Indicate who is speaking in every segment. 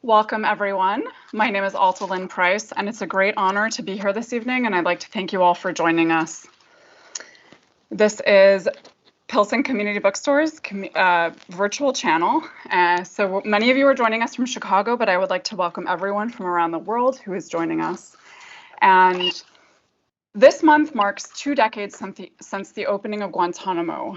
Speaker 1: Welcome, everyone. My name is Alta L Price, and it's a great honor to be here this evening, and I'd like to thank you all for joining us. This is Pilsen Community Bookstore's virtual channel. So many of you are joining us from Chicago, but I would like to welcome everyone from around the world who is joining us. And this month marks 2 decades since the opening of Guantanamo.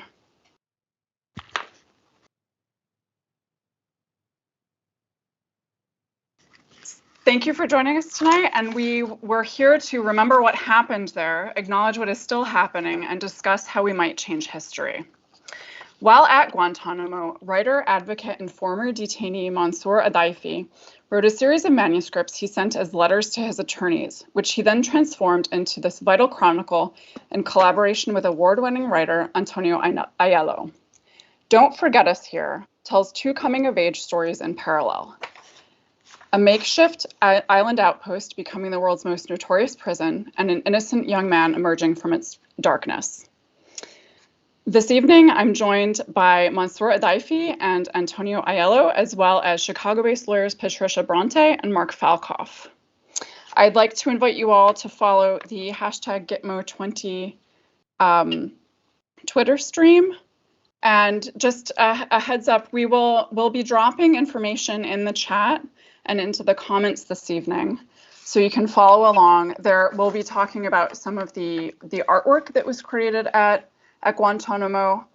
Speaker 1: Thank you for joining us tonight, and we're here to remember what happened there, acknowledge what is still happening, and discuss how we might change history. While at Guantanamo, writer, advocate, and former detainee Mansoor Adayfi wrote a series of manuscripts he sent as letters to his attorneys, which he then transformed into this vital chronicle in collaboration with award-winning writer Antonio Aiello. Don't Forget Us Here tells 2 coming-of-age stories in parallel. A makeshift island outpost becoming the world's most notorious prison, and an innocent young man emerging from its darkness. This evening, I'm joined by Mansoor Adayfi and Antonio Aiello, as well as Chicago-based lawyers Patricia Bronte and Marc Falkoff. I'd like to invite you all to follow the hashtag Gitmo20 Twitter stream. And just a heads up, we'll be dropping information in the chat and into the comments this evening, so you can follow along. We'll be talking about some of the artwork that was created at Guantanamo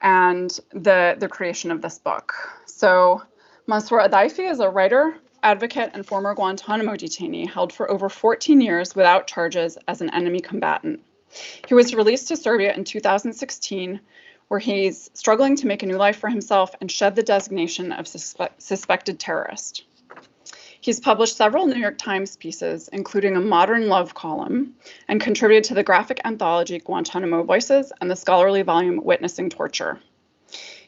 Speaker 1: and the creation of this book. So Mansoor Adayfi is a writer, advocate, and former Guantanamo detainee held for over 14 years without charges as an enemy combatant. He was released to Serbia in 2016, where he's struggling to make a new life for himself and shed the designation of suspected terrorist. He's published several New York Times pieces, including a modern love column, and contributed to the graphic anthology Guantanamo Voices and the scholarly volume Witnessing Torture.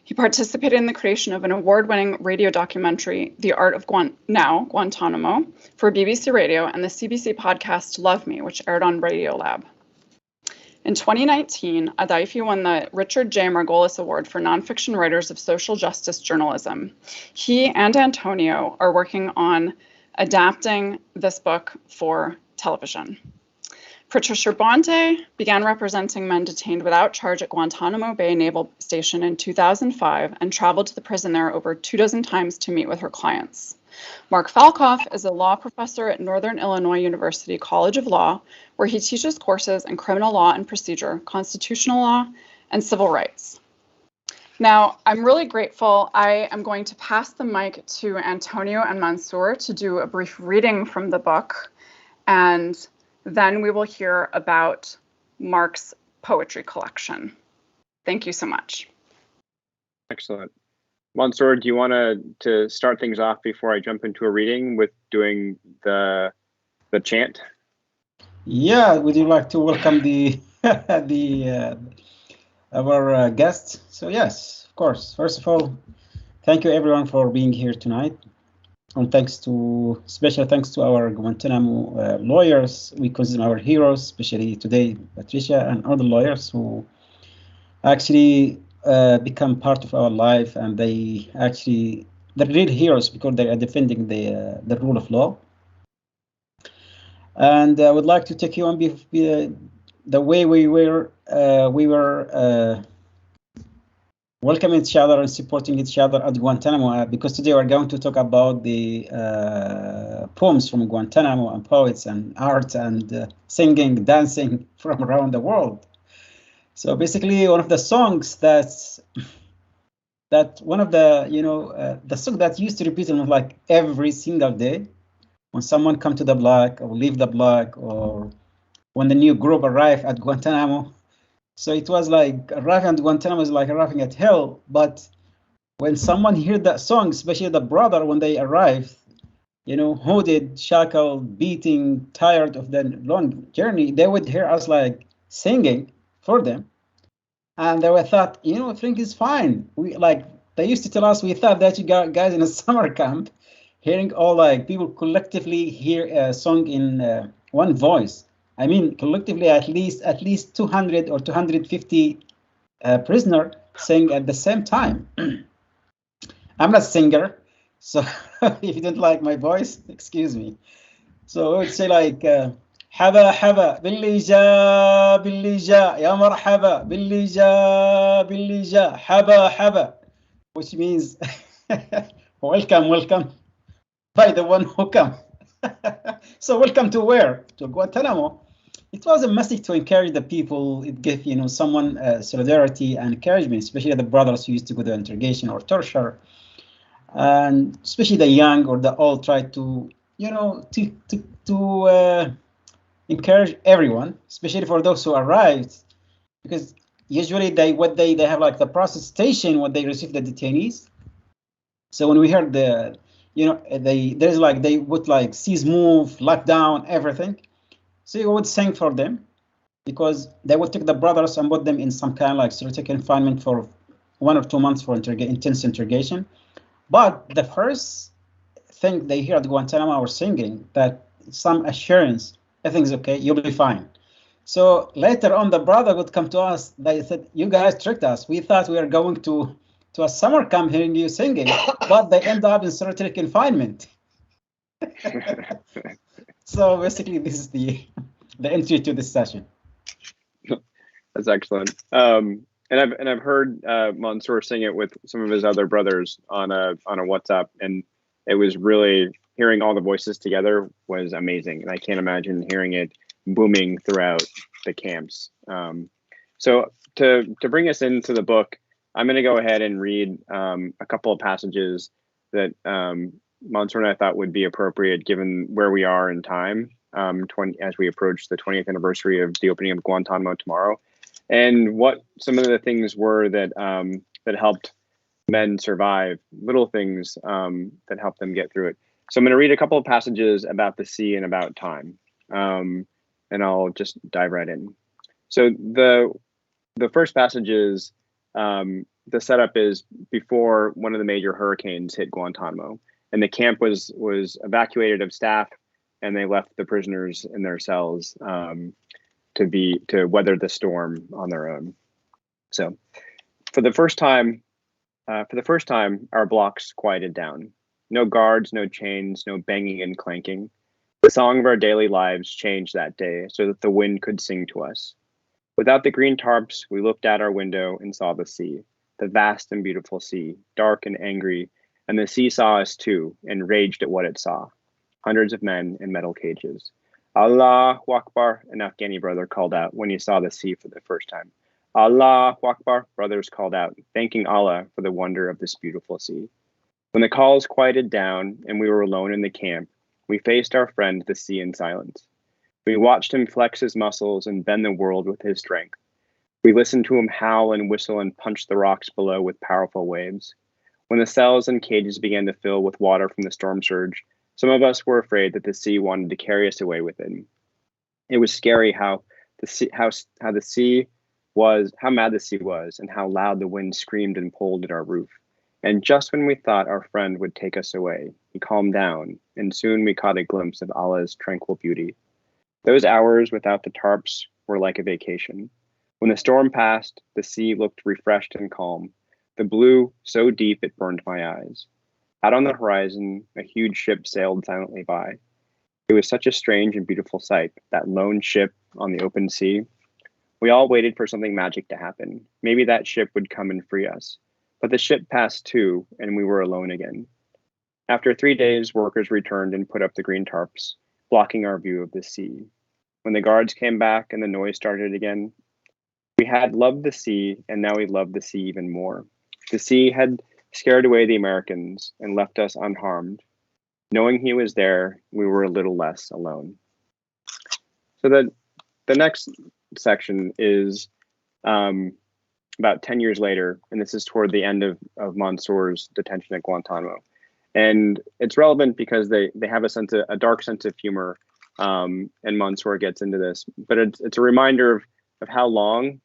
Speaker 1: He participated in the creation of an award-winning radio documentary, The Art of Guantanamo, for BBC Radio and the CBC podcast Love Me, which aired on Radiolab. In 2019, Adayfi won the Richard J. Margolis Award for Nonfiction Writers of Social Justice Journalism. He and Antonio are working on adapting this book for television. Patricia Bronte began representing men detained without charge at Guantanamo Bay Naval Station in 2005 and traveled to the prison there over 24 times to meet with her clients. Marc Falkoff is a law professor at Northern Illinois University College of Law, where he teaches courses in criminal law and procedure, constitutional law, and civil rights. Now, I'm really grateful. I am going to pass the mic to Antonio and Mansoor to do a brief reading from the book, and then we will hear about Marc's poetry collection. Thank you so much.
Speaker 2: Excellent. Mansoor, do you want to start things off before I jump into a reading with doing the chant?
Speaker 3: Yeah, would you like to welcome our guests? So yes, of course. First of all, thank you everyone for being here tonight, and special thanks to our Guantanamo lawyers. We consider our heroes, especially today, Patricia and other lawyers who actually become part of our life, and they're real heroes because they are defending the rule of law. And I would like to take you on the way we were welcoming each other and supporting each other at Guantanamo, because today we're going to talk about the poems from Guantanamo and poets and art and singing, dancing from around the world. So basically, one of the songs the song that used to repeat almost like every single day when someone come to the block or leave the block, or when the new group arrive at Guantanamo. So it was like arriving at Guantanamo is like arriving at hell. But when someone heard that song, especially the brother, when they arrived, hooded, shackled, beating, tired of the long journey, they would hear us like singing for them, and they would thought, everything is fine. They used to tell us, we thought that you guys in a summer camp, hearing all like people collectively hear a song in one voice. I mean, collectively at least 200 or 250 prisoner sing at the same time. I'm not a singer, So if you don't like my voice, excuse me. So I would say like حبا حبا باللي جا باللي جا يا مرحبا باللي جا باللي جا حبا حبا, which means welcome, welcome by the one who come. So welcome to where? To Guantanamo. It was a message to encourage the people. It gave, you know, someone solidarity and encouragement, especially the brothers who used to go to interrogation or torture, and especially the young or the old try to, you know, to encourage everyone, especially for those who arrived, because usually they have like the process station when they receive the detainees. So when we heard the, you know, there's like they would like seize, move, lockdown, everything. So you would sing for them, because they would take the brothers and put them in some kind of like solitary confinement for 1 or 2 months for intense interrogation. But the first thing they hear at Guantanamo were singing that some assurance, everything's okay, you'll be fine. So later on, the brother would come to us. They said, "You guys tricked us. We thought we were going to a summer camp hearing you singing, but they end up in solitary confinement." So basically, this is the entry to this session.
Speaker 2: That's excellent. And I've heard Mansoor sing it with some of his other brothers on a WhatsApp, and it was really, hearing all the voices together was amazing. And I can't imagine hearing it booming throughout the camps. So to bring us into the book, I'm going to go ahead and read a couple of passages that Mansoor and I thought would be appropriate given where we are in time, as we approach the 20th anniversary of the opening of Guantanamo tomorrow, and what some of the things were that that helped men survive, little things that helped them get through it. So I'm going to read a couple of passages about the sea and about time, and I'll just dive right in. So the first passage is, the setup is before one of the major hurricanes hit Guantanamo, and the camp was evacuated of staff, and they left the prisoners in their cells to weather the storm on their own. So for the first time, our blocks quieted down. No guards, no chains, no banging and clanking. The song of our daily lives changed that day so that the wind could sing to us. Without the green tarps, we looked out our window and saw the sea, the vast and beautiful sea, dark and angry, and the sea saw us too and raged at what it saw. Hundreds of men in metal cages. Allahu Akbar, an Afghani brother called out when he saw the sea for the first time. Allahu Akbar, brothers called out, thanking Allah for the wonder of this beautiful sea. When the calls quieted down and we were alone in the camp, we faced our friend the sea in silence. We watched him flex his muscles and bend the world with his strength. We listened to him howl and whistle and punch the rocks below with powerful waves. When the cells and cages began to fill with water from the storm surge, some of us were afraid that the sea wanted to carry us away with it. It was scary how mad the sea was, and how loud the wind screamed and pulled at our roof. And just when we thought our friend would take us away, he calmed down, and soon we caught a glimpse of Allah's tranquil beauty. Those hours without the tarps were like a vacation. When the storm passed, the sea looked refreshed and calm, the blue so deep it burned my eyes. Out on the horizon, a huge ship sailed silently by. It was such a strange and beautiful sight, that lone ship on the open sea. We all waited for something magic to happen. Maybe that ship would come and free us. But the ship passed too, and we were alone again. After 3 days, workers returned and put up the green tarps, blocking our view of the sea. When the guards came back and the noise started again, we had loved the sea, and now we loved the sea even more. The sea had scared away the Americans and left us unharmed. Knowing he was there, we were a little less alone. So the next section is about 10 years later, and this is toward the end of Mansoor's detention at Guantanamo. And it's relevant because they have a dark sense of humor, and Mansoor gets into this. But it's a reminder of how long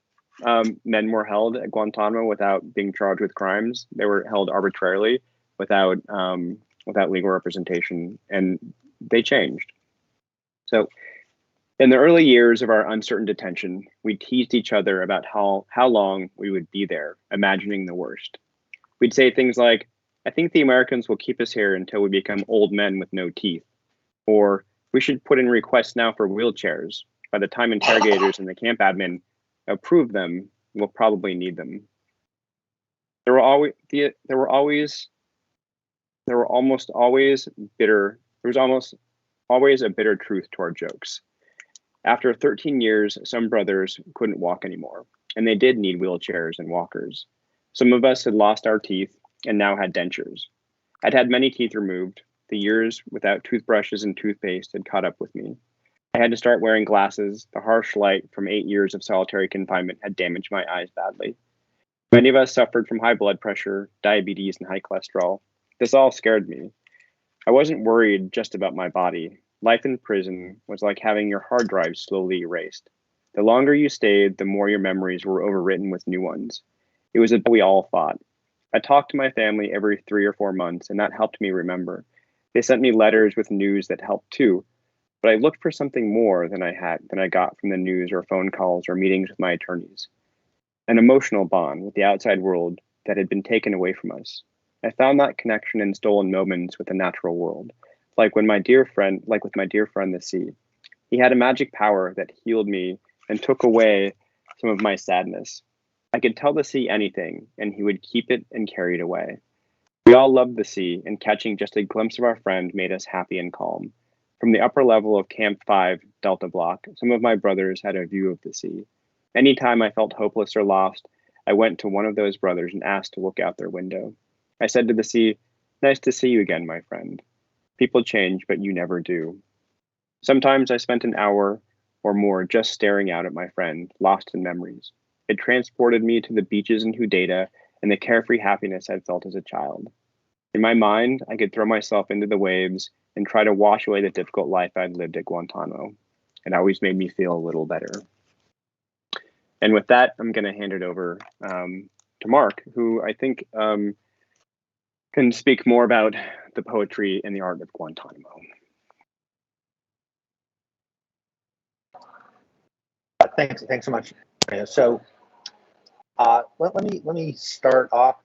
Speaker 2: men were held at Guantanamo without being charged with crimes. They were held arbitrarily without legal representation, and they changed. So in the early years of our uncertain detention, we teased each other about how long we would be there, imagining the worst. We'd say things like, I think the Americans will keep us here until we become old men with no teeth. Or we should put in requests now for wheelchairs. By the time interrogators and the camp admin approve them, we'll probably need them. There were almost always a bitter truth to our jokes. After 13 years, some brothers couldn't walk anymore, and they did need wheelchairs and walkers. Some of us had lost our teeth and now had dentures. I'd had many teeth removed. The years without toothbrushes and toothpaste had caught up with me. I had to start wearing glasses. The harsh light from 8 years of solitary confinement had damaged my eyes badly. Many of us suffered from high blood pressure, diabetes, and high cholesterol. This all scared me. I wasn't worried just about my body. Life in prison was like having your hard drive slowly erased. The longer you stayed, the more your memories were overwritten with new ones. It was what we all thought. I talked to my family every 3 or 4 months, and that helped me remember. They sent me letters with news that helped too, but I looked for something more than I got from the news or phone calls or meetings with my attorneys. An emotional bond with the outside world that had been taken away from us. I found that connection in stolen moments with the natural world, like with my dear friend the sea. He had a magic power that healed me and took away some of my sadness. I could tell the sea anything, and he would keep it and carry it away. We all loved the sea, and catching just a glimpse of our friend made us happy and calm. From the upper level of Camp 5 Delta Block, some of my brothers had a view of the sea. Anytime I felt hopeless or lost, I went to one of those brothers and asked to look out their window. I said to the sea, "Nice to see you again, my friend. People change, but you never do." Sometimes I spent an hour or more just staring out at my friend, lost in memories. It transported me to the beaches in Hudeta and the carefree happiness I'd felt as a child. In my mind, I could throw myself into the waves and try to wash away the difficult life I'd lived at Guantanamo. It always made me feel a little better. And with that, I'm going to hand it over to Marc, who I think can speak more about the poetry and the art of Guantanamo.
Speaker 4: Thanks so much. So let me start off.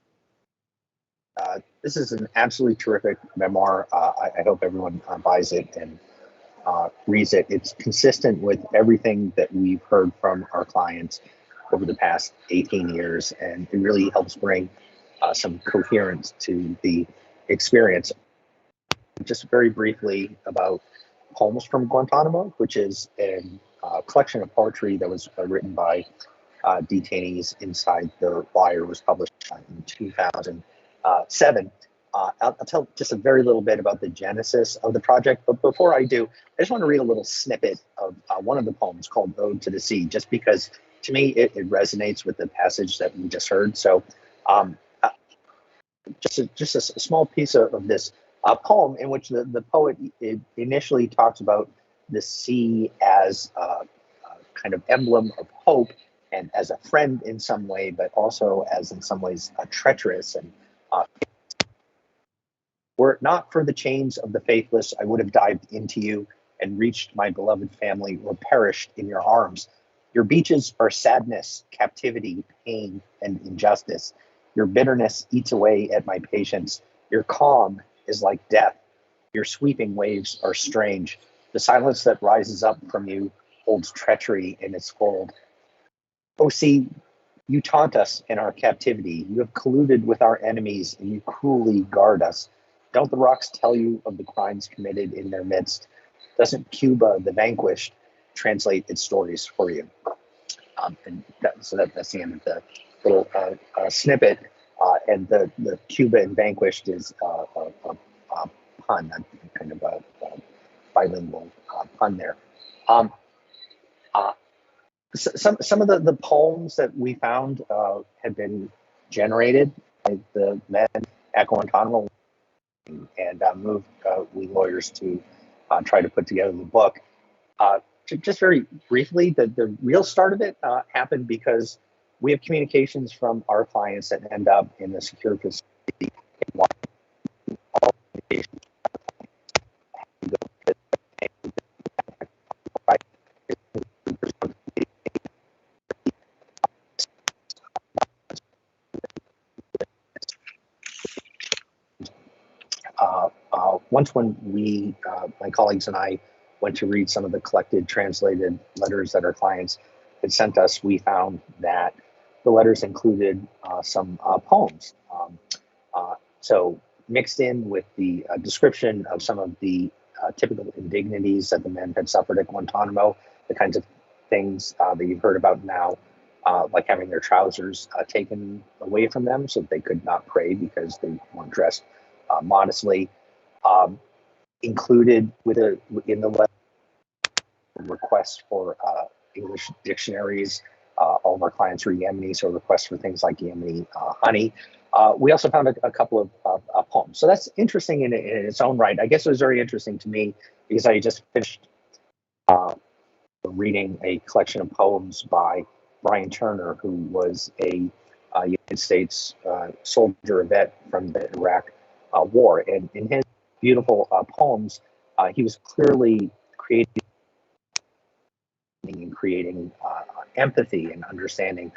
Speaker 4: This is an absolutely terrific memoir. I hope everyone buys it and reads it. It's consistent with everything that we've heard from our clients over the past 18 years, and it really helps bring some coherence to the experience. Just very briefly about Poems from Guantanamo, which is a collection of poetry that was written by detainees inside the wire, was published in 2007. I'll tell just a very little bit about the genesis of the project, but before I do, I just want to read a little snippet of one of the poems called Ode to the Sea, just because to me it resonates with the passage that we just heard. So just a small piece of this poem in which the poet initially talks about the sea as a kind of emblem of hope and as a friend in some way, but also as in some ways treacherous. And were it not for the chains of the faithless, I would have dived into you and reached my beloved family or perished in your arms. Your beaches are sadness, captivity, pain, and injustice. Your bitterness eats away at my patience. Your calm is like death. Your sweeping waves are strange. The silence that rises up from you holds treachery in its fold. Oh, see, you taunt us in our captivity. You have colluded with our enemies, and you cruelly guard us. Don't the rocks tell you of the crimes committed in their midst? Doesn't Cuba, the vanquished, translate its stories for you? That's the end of the little snippet. And the Cuba and vanquished is a pun, a kind of a bilingual pun there. Some of the poems that we found had been generated by the men at Guantanamo and moved we lawyers to try to put together the book. Just very briefly, the real start of it happened because we have communications from our clients that end up in the secure facility. once when we, my colleagues and I, went to read some of the collected, translated letters that our clients had sent us, we found that the letters included some poems. So mixed in with the description of some of the typical indignities that the men had suffered at Guantanamo, the kinds of things that you've heard about now, like having their trousers taken away from them so that they could not pray because they weren't dressed modestly. Included in the letter requests for English dictionaries. All of our clients are Yemeni, so requests for things like Yemeni honey. We also found a couple of poems. So that's interesting in its own right. I guess it was very interesting to me because I just finished reading a collection of poems by Brian Turner, who was a United States soldier, a vet from the Iraq War. And in his beautiful poems, he was clearly creating empathy and understanding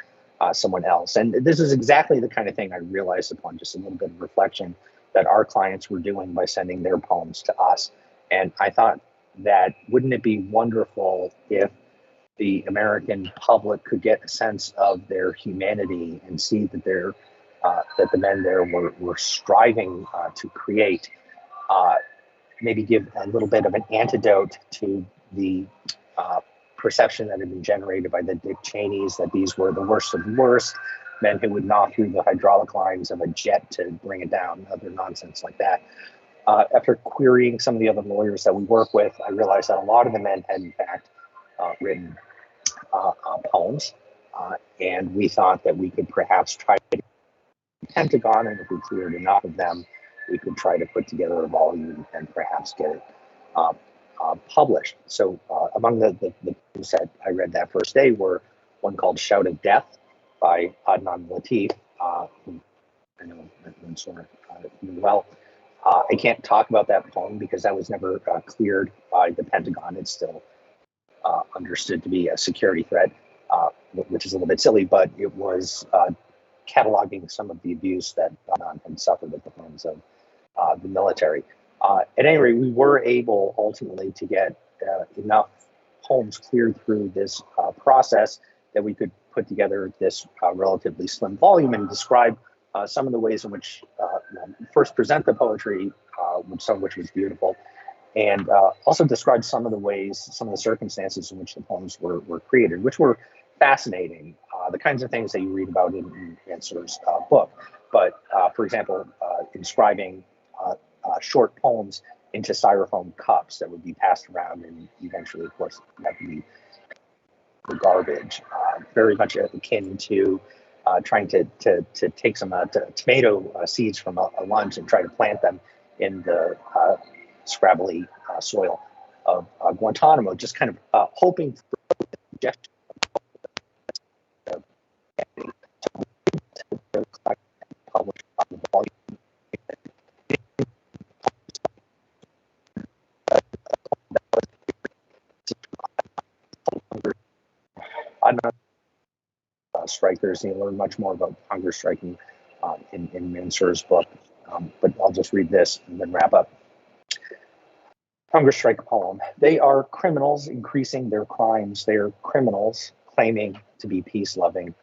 Speaker 4: someone else. And this is exactly the kind of thing I realized upon just a little bit of reflection that our clients were doing by sending their poems to us. And I thought that wouldn't it be wonderful if the American public could get a sense of their humanity and see that that the men there were striving to create, maybe give a little bit of an antidote to the perception that had been generated by the detainees that these were the worst of the worst, men who would gnaw through the hydraulic lines of a jet to bring it down, other nonsense like that. After querying some of the other lawyers that we work with, I realized that a lot of the men had in fact written poems, and we thought that we could perhaps try to Pentagon, and if we cleared enough of them, we could try to put together a volume and perhaps get it published. So among the poems that I read that first day were one called Shout of Death by Adnan Latif, who I know Mansoor well. I can't talk about that poem because that was never cleared by the Pentagon. It's still understood to be a security threat, which is a little bit silly, but it was cataloging some of the abuse that Adnan had suffered at the hands of the military. At any rate, we were able ultimately to get enough poems cleared through this process that we could put together this relatively slim volume and describe some of the ways in which first present the poetry, some of which was beautiful, and also describe some of the ways, some of the circumstances in which the poems were created, which were fascinating, the kinds of things that you read about in Mansoor's book. But for example, inscribing short poems into styrofoam cups that would be passed around and eventually, of course, that would be the garbage. Very much akin to trying to take some tomato seeds from a lunch and try to plant them in the scrabbly soil of Guantanamo, just kind of hoping for rejection of published on the volume. Hunger strikers, and you learn much more about hunger striking in Mansoor's book. But I'll just read this and then wrap up. Hunger strike poem. They are criminals increasing their crimes. They are criminals claiming to be peace-loving.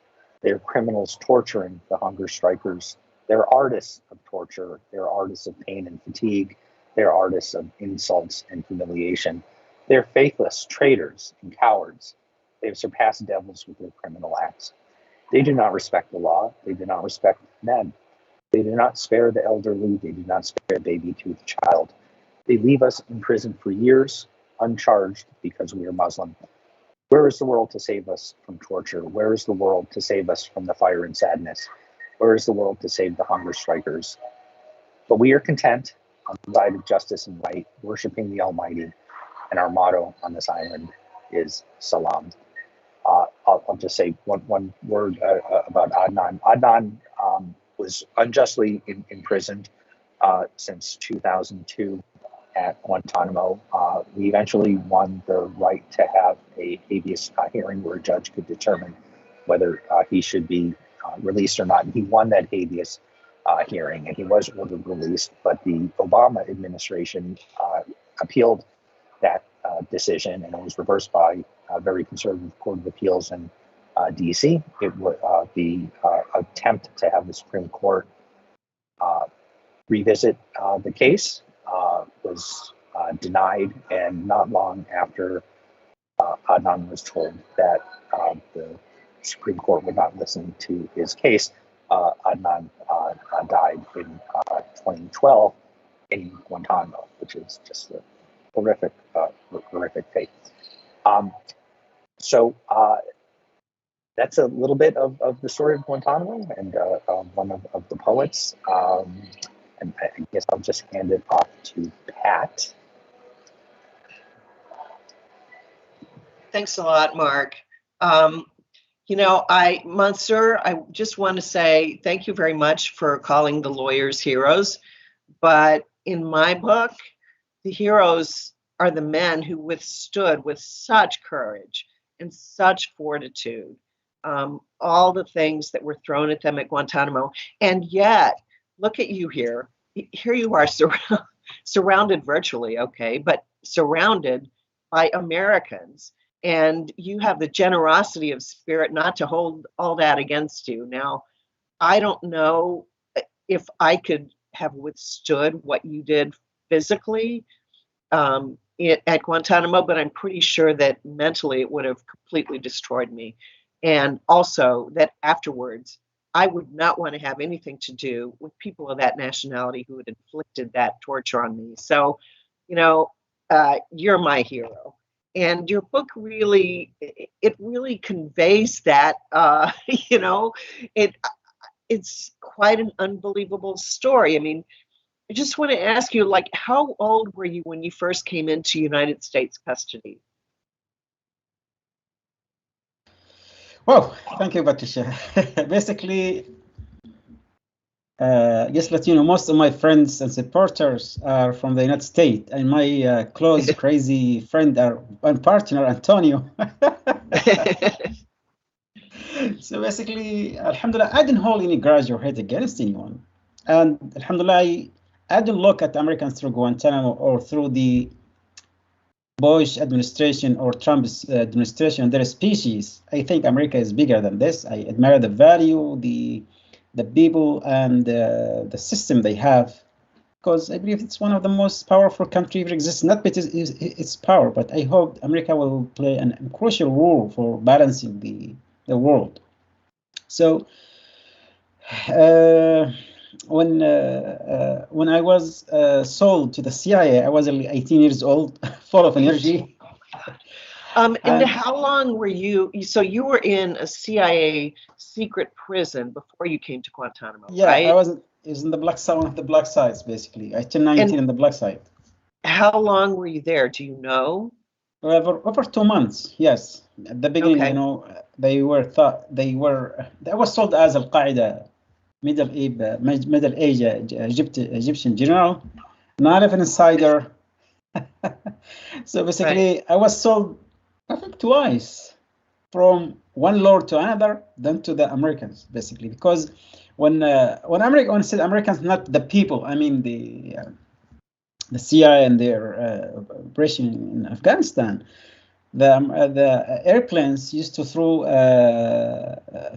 Speaker 4: They are criminals torturing the hunger strikers. They're artists of torture. They're artists of pain and fatigue. They're artists of insults and humiliation. They're faithless traitors and cowards. They have surpassed devils with their criminal acts. They do not respect the law. They do not respect men. They do not spare the elderly. They do not spare a baby-toothed child. They leave us in prison for years, uncharged because we are Muslim. Where is the world to save us from torture? Where is the world to save us from the fire and sadness? Where is the world to save the hunger strikers? But we are content on the side of justice and right, worshiping the Almighty, and our motto on this island is Salam. I'll just say one word about Adnan. Adnan was unjustly imprisoned since 2002 at Guantanamo. We eventually won the right to have a habeas hearing where a judge could determine whether he should be released or not. And he won that habeas hearing, and he was ordered released, but the Obama administration appealed that decision, and it was reversed by a very conservative Court of Appeals in DC. It was the attempt to have the Supreme Court revisit the case was denied, and not long after Adnan was told that the Supreme Court would not listen to his case, Adnan died in 2012 in Guantanamo, which is just a horrific fate. So that's a little bit of the story of Guantanamo and one of the poets. And I guess I'll just hand it off to Pat.
Speaker 5: Thanks a lot, Mark. Mansoor, I just want to say thank you very much for calling the lawyers heroes. But in my book, the heroes are the men who withstood with such courage and such fortitude all the things that were thrown at them at Guantanamo. And yet, look at you here. Here you are surrounded virtually, okay, but surrounded by Americans. And you have the generosity of spirit not to hold all that against you. Now, I don't know if I could have withstood what you did physically at Guantanamo, but I'm pretty sure that mentally it would have completely destroyed me. And also that afterwards, I would not want to have anything to do with people of that nationality who had inflicted that torture on me. So, you're my hero. And your book really conveys that, it's quite an unbelievable story. I mean, I just want to ask you, how old were you when you first came into United States custody?
Speaker 3: Well, thank you, Patricia. Basically, just let you know, most of my friends and supporters are from the United States, and my close, crazy friend and partner, Antonio. So basically, alhamdulillah, I didn't hold any grudge or hate against anyone. And alhamdulillah, I didn't look at Americans through Guantanamo or through the Bush administration or Trump's administration, their species. I think America is bigger than this. I admire the value, the people, and the system they have, because I believe it's one of the most powerful countries that exists. Not because its power, but I hope America will play a crucial role for balancing the world. So when I was sold to the CIA, I was only 18 years old, full of energy.
Speaker 5: And how long were you? So you were in a CIA secret prison before you came to Guantanamo,
Speaker 3: yeah,
Speaker 5: right?
Speaker 3: I was in the black side, one of the black sides, basically. I turned 19 in the black side.
Speaker 5: How long were you there? Do you know?
Speaker 3: Over 2 months, yes. At the beginning,
Speaker 5: Okay.
Speaker 3: I was sold as Al-Qaeda, Middle Age Egyptian general, not even insider. So basically, I was sold, I think, twice, from one lord to another, then to the Americans, basically, because when said Americans, not the people, I mean the CIA and their operation in Afghanistan, the airplanes used to throw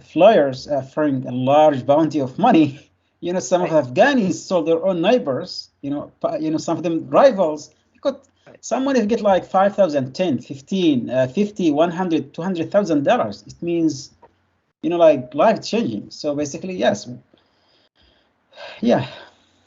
Speaker 3: flyers offering a large bounty of money. Some of the Afghanis sold their own neighbors. Some of them rivals, because someone if get like 5,000, 10, 15, 50, 100, $200,000. It means, like life changing. So basically, yes. Yeah.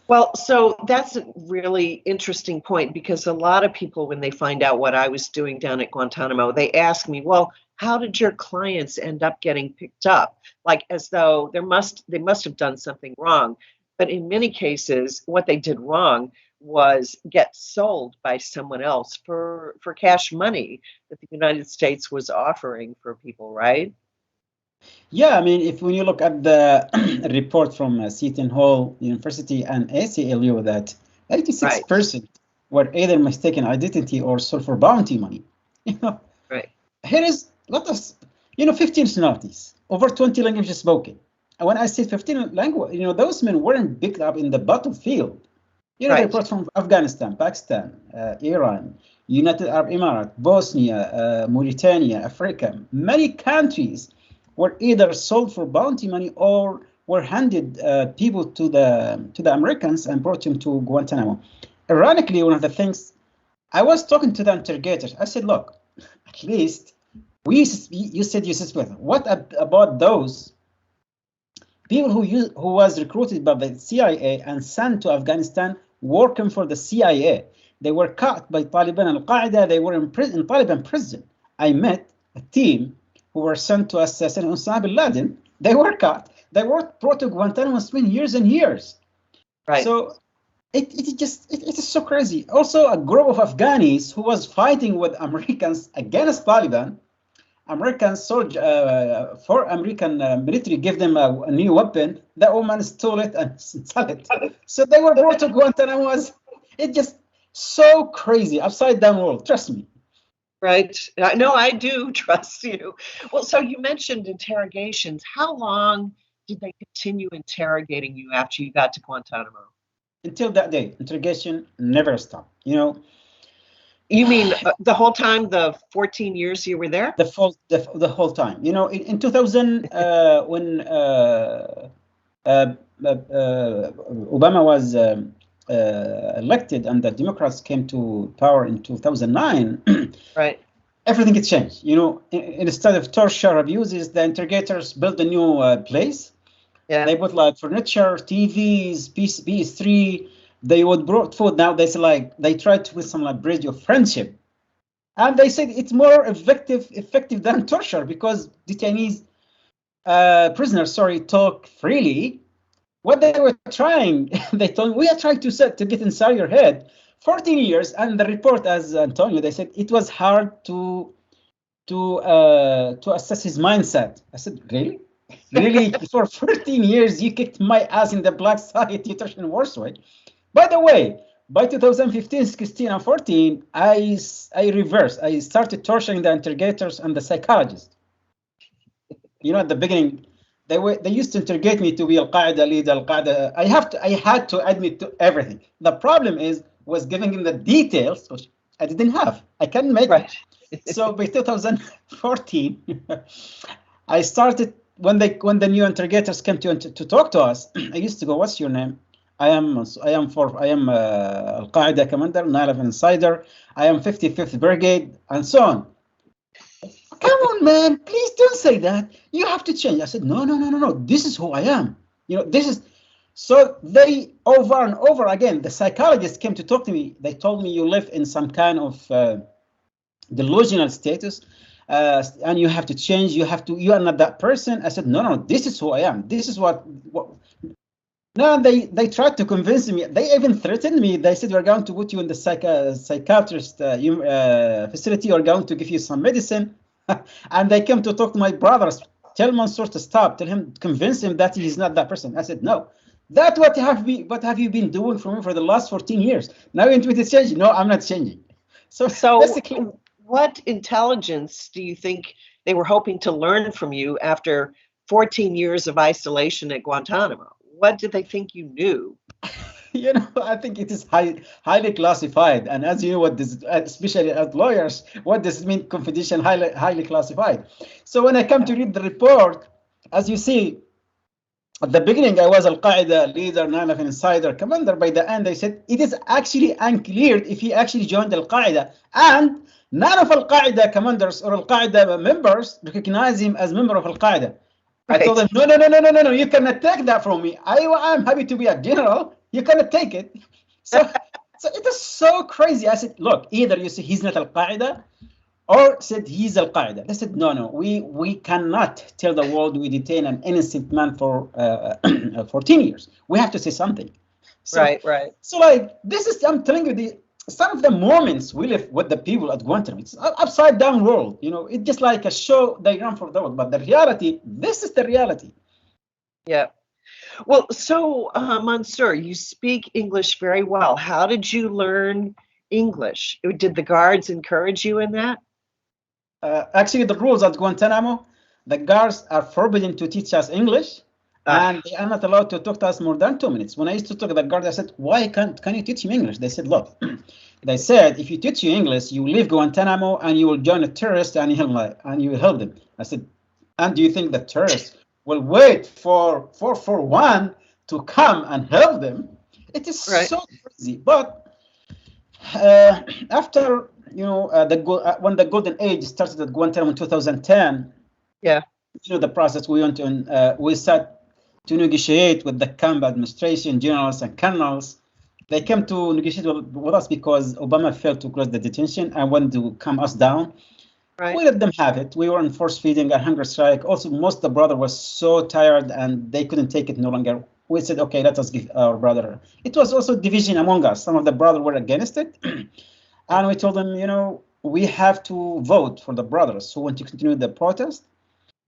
Speaker 5: Well, so that's a really interesting point, because a lot of people, when they find out what I was doing down at Guantanamo, they ask me, well, how did your clients end up getting picked up? Like as though they must have done something wrong. But in many cases, what they did wrong was get sold by someone else for cash money that the United States was offering for people, right?
Speaker 3: Yeah, I mean, when you look at the report from Seton Hall University and ACLU, that 86% were either mistaken identity or sold for bounty money.
Speaker 5: Right.
Speaker 3: Here is, 15 nationalities, over 20 languages spoken. when I said 15 language, those men weren't picked up in the battlefield. They brought from Afghanistan, Pakistan, Iran, United Arab Emirates, Bosnia, Mauritania, Africa. Many countries were either sold for bounty money or were handed people to the Americans and brought them to Guantanamo. Ironically, one of the things, I was talking to the interrogators. I said, look, at least you said you suspect. What about those people who was recruited by the CIA and sent to Afghanistan working for the CIA? They were caught by Taliban and Al-Qaeda. They were in Taliban prison. I met a team who were sent to assassinate Osama bin Laden. They were caught. They were brought to Guantanamo and spent years and years.
Speaker 5: Right.
Speaker 3: So it is so crazy. Also, a group of Afghanis who was fighting with Americans against Taliban. American soldier for American military gave them a new weapon. The woman stole it and sold it. So they were brought to Guantanamo. It's just so crazy, upside down world. Trust me.
Speaker 5: Right. No, I do trust you. Well, so you mentioned interrogations. How long did they continue interrogating you after you got to Guantanamo?
Speaker 3: Until that day, interrogation never stopped.
Speaker 5: You mean the whole time, the 14 years you were there?
Speaker 3: The whole time. In 2000, when Obama was elected and the Democrats came to power in 2009,
Speaker 5: right,
Speaker 3: everything had changed. Instead of torture abuses, the interrogators built a new place. Yeah. They put like furniture, TVs, PS3. They would brought food. Now they tried to put some like bridge of friendship, and they said it's more effective than torture because detainees, prisoners, talk freely. What they were trying, they told me, we are trying to get inside your head. 14 years, and the report, as Antonio, they said it was hard to assess his mindset. I said, really? Really? For 14 years, you kicked my ass in the black side, you touched in worse way. By the way, by 2015, 16, and 14, I reversed. I started torturing the interrogators and the psychologists. At the beginning, they used to interrogate me to be Al-Qaeda leader, Al-Qaeda. I had to admit to everything. The problem was giving them the details, which I didn't have. I couldn't make it. So by 2014, I started when the new interrogators came to talk to us. I used to go, "What's your name?" I am Al-Qaeda commander, 9/11 insider. I am 55th Brigade, and so on. Come on, man, please don't say that. You have to change. I said, no. This is who I am. This is. So they over and over again, the psychologists came to talk to me. They told me you live in some kind of delusional status, and you have to change. You are not that person. I said, no. This is who I am. This is what. No, they tried to convince me. They even threatened me. They said, we're going to put you in the psychiatrist facility. We're going to give you some medicine. And they came to talk to my brothers. Tell Mansoor to stop. Tell him, convince him that he's not that person. I said, no. That's what have you been doing for me for the last 14 years? Now you want me to change? No, I'm not changing. So basically,
Speaker 5: what intelligence do you think they were hoping to learn from you after 14 years of isolation at Guantanamo? What did they think you knew?
Speaker 3: I think it is highly classified. And as you know, what this, especially as lawyers, what does it mean, confidential, highly classified? So when I come to read the report, as you see, at the beginning, I was Al-Qaeda leader, 9/11 insider, commander. By the end, they said it is actually unclear if he actually joined Al-Qaeda. And none of Al-Qaeda commanders or Al-Qaeda members recognize him as member of Al-Qaeda. Right. I told them, no, you cannot take that from me. I'm happy to be a general. You cannot take it. So it is so crazy. I said, look, either you say he's not Al-Qaeda or said he's Al-Qaeda. They said, no, we cannot tell the world we detain an innocent man for 14 years. We have to say something. So,
Speaker 5: right.
Speaker 3: So this is, I'm telling you, some of the moments we live with the people at Guantanamo, it's an upside down world. It's just like a show they run for the world. But the reality, this is the reality.
Speaker 5: Yeah. Well, so Mansoor, you speak English very well. How did you learn English? Did the guards encourage you in that?
Speaker 3: Actually, the rules at Guantanamo, the guards are forbidden to teach us English. And they are not allowed to talk to us more than 2 minutes. When I used to talk to the guard, I said, why can you teach me English? They said, look, they said, if you teach you English, you leave Guantanamo and you will join a terrorist and you will help them. I said, and do you think the terrorists will wait for 441 to come and help them? It is so crazy. But after, when the golden age started at Guantanamo in 2010, the process we went on, we started to negotiate with the camp administration, generals and colonels. They came to negotiate with us because Obama failed to close the detention and wanted to calm us down. Right. We let them have it. We were on force feeding, a hunger strike. Also, most of the brother was so tired and they couldn't take it no longer. We said, okay, let us give our brother. It was also division among us. Some of the brothers were against it. And we told them, we have to vote for the brothers who want to continue the protest.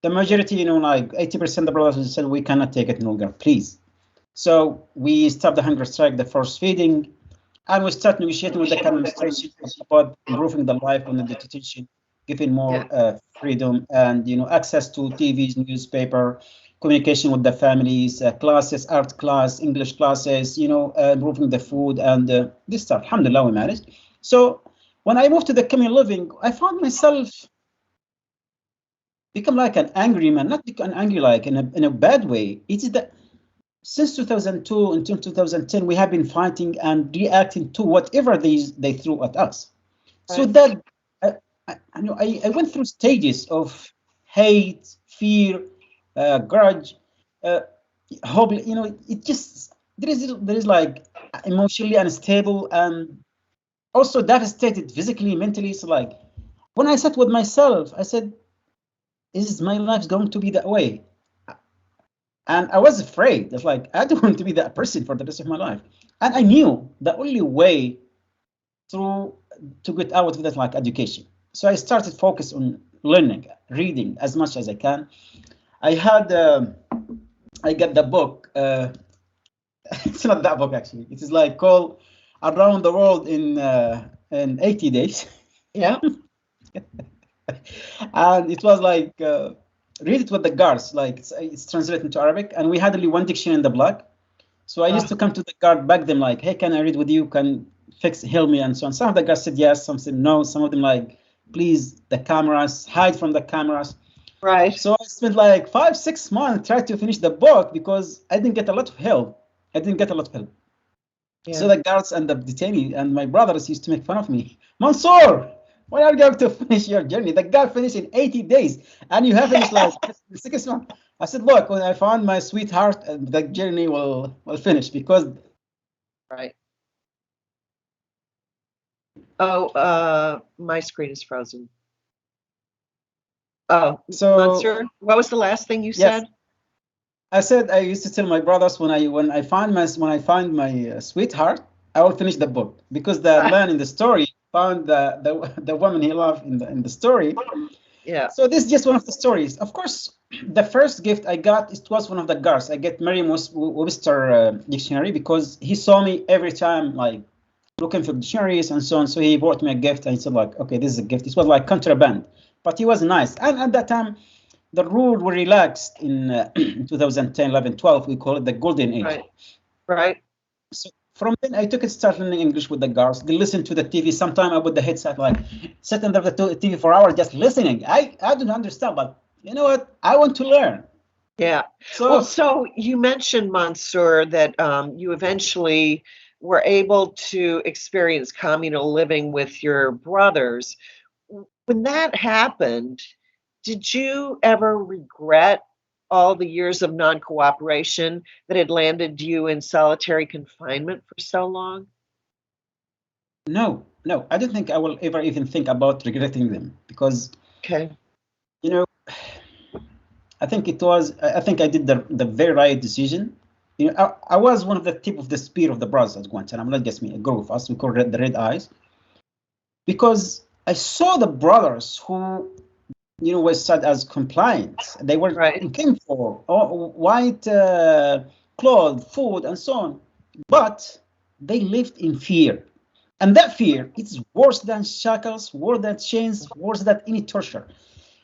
Speaker 3: The majority, like 80% of the brothers said, we cannot take it no longer, please. So we stopped the hunger strike, the force feeding, and we start negotiating with the administration about improving the life on the detention, giving more freedom and access to TVs, newspaper, communication with the families, classes, art class, English classes, improving the food and this stuff. Alhamdulillah, we managed. So when I moved to the communal living, I found myself become like an angry man, not become angry like in a bad way. It's that since 2002 until 2010, we have been fighting and reacting to whatever they threw at us. Right. So that I went through stages of hate, fear, grudge, hope. It just there is like emotionally unstable and also devastated physically, mentally. So like when I sat with myself, I said, is my life going to be that way? And I was afraid. It's like, I don't want to be that person for the rest of my life. And I knew the only way to get out of that, like education. So I started focus on learning, reading as much as I can. I got the book. It's not that book actually. It is like called Around the World in 80 Days.
Speaker 5: Yeah.
Speaker 3: And it was like read it with the guards, like it's translated into Arabic, and we had only one dictionary in the block. So I used to come to the guard, beg them like, hey, can I read with you? Can help me and so on. Some of the guards said yes, some said no. Some of them like, please, the cameras, hide from the cameras.
Speaker 5: Right.
Speaker 3: So I spent like 5-6 months trying to finish the book because I didn't get a lot of help. Yeah. So the guards and the detainee and my brothers used to make fun of me. Mansoor, when are you going to finish your journey? The guy finished in 80 days and you have finished like 6 months. I said, look, when I found my sweetheart, the journey will finish because.
Speaker 5: Right. Oh, my screen is frozen. Oh, so Mansoor, what was the last thing you said?
Speaker 3: I said I used to tell my brothers when I find my sweetheart, I will finish the book because the man in the story found the woman he loved in the story.
Speaker 5: Yeah.
Speaker 3: So this is just one of the stories. Of course, the first gift I got, it was one of the guards. I get Merriam-Webster dictionary because he saw me every time like looking for dictionaries and so on. So he brought me a gift and he said like, okay, this is a gift. It was like contraband, but he was nice. And at that time, the rules were relaxed in 2010, 11, 12. We call it the golden age.
Speaker 5: Right. Right.
Speaker 3: So from then I took it, started learning English with the guards. They listen to the TV. Sometimes I put the headset, like sit under the TV for hours just listening. I don't understand, but you know what? I want to learn.
Speaker 5: Yeah. So you mentioned, Mansoor, that you eventually were able to experience communal living with your brothers. When that happened, did you ever regret all the years of non-cooperation that had landed you in solitary confinement for so long?
Speaker 3: No, I don't think I will ever even think about regretting them because, I think I did the very right decision. I was one of the tip of the spear of the brothers at Guantanamo, not just me, a group of us, we call it the Red Eyes, because I saw the brothers who were said as compliant. They were came for white clothes, food, and so on. But they lived in fear. And that fear is worse than shackles, worse than chains, worse than any torture.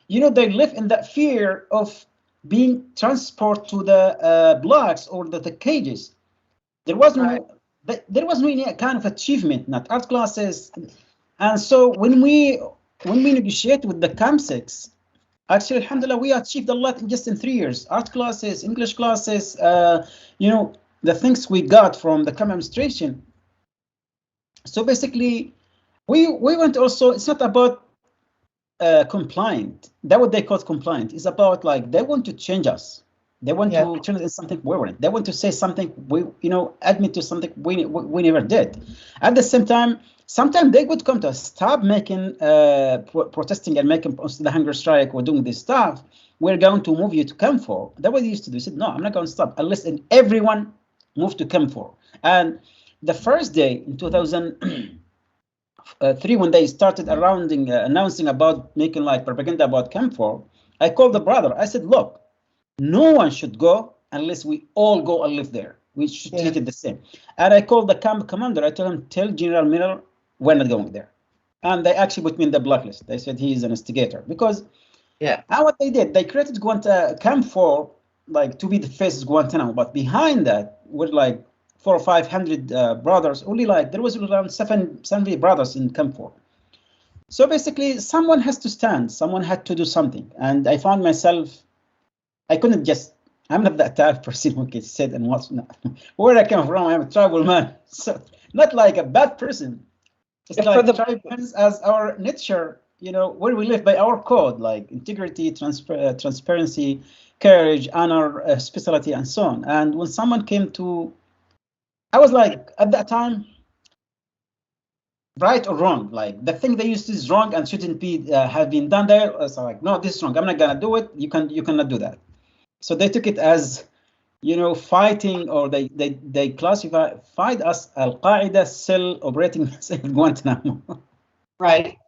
Speaker 3: They live in that fear of being transported to the blocks or the cages. There was no any kind of achievement, not art classes. And so when we negotiate with the CAM6, actually, alhamdulillah, we achieved a lot just in 3 years. Art classes, English classes, the things we got from the CAM administration. So basically, we went also, it's not about compliant. That's what they call compliant. It's about like, they want to change us. They want to turn it into something we weren't. They want to say something we, admit to something we never did. At the same time, sometimes they would come to us, stop making protesting and making the hunger strike or doing this stuff. We're going to move you to CAM4. That's what they used to do. They said, no, I'm not going to stop unless everyone moved to CAM4. And the first day in 2003, when they started announcing about making like propaganda about CAM4, I called the brother. I said, look, no one should go unless we all go and live there. We should treat it the same. And I called the camp commander. I told him, tell General Miller we're not going there. And they actually put me in the blacklist. They said he is an instigator because, and what they did, they created Camp 4 like to be the face of Guantanamo, but behind that were like 400 or 500 brothers. Only like there was around 70 brothers in Camp 4. So basically, someone has to stand. Someone had to do something, and I found myself. I couldn't just. I'm not that type of person who can sit and watch. Where I come from, I'm a tribal man, so not like a bad person. It's like tribals as our nature, where we live by our code, like integrity, transparency, courage, honor, hospitality, and so on. And when someone came to, I was like, at that time, right or wrong, like the thing they used is wrong and shouldn't be have been done there. So like, no, this is wrong. I'm not gonna do it. You cannot do that. So they took it as, fighting, or they classified us Al-Qaeda cell operating in Guantanamo.
Speaker 5: Right.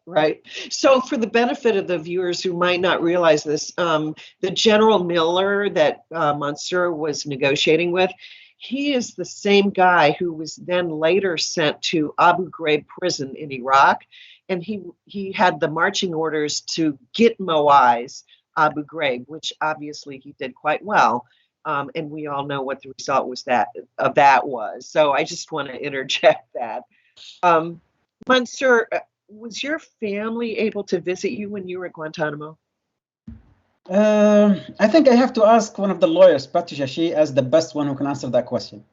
Speaker 5: So for the benefit of the viewers who might not realize this, the General Miller that Mansoor was negotiating with, he is the same guy who was then later sent to Abu Ghraib prison in Iraq. And he had the marching orders to Gitmoize Abu Ghraib, which obviously he did quite well. And we all know what the result was that was. So I just want to interject that. Mansoor, was your family able to visit you when you were at Guantanamo?
Speaker 3: I think I have to ask one of the lawyers, Patricia. She is the best one who can answer that question.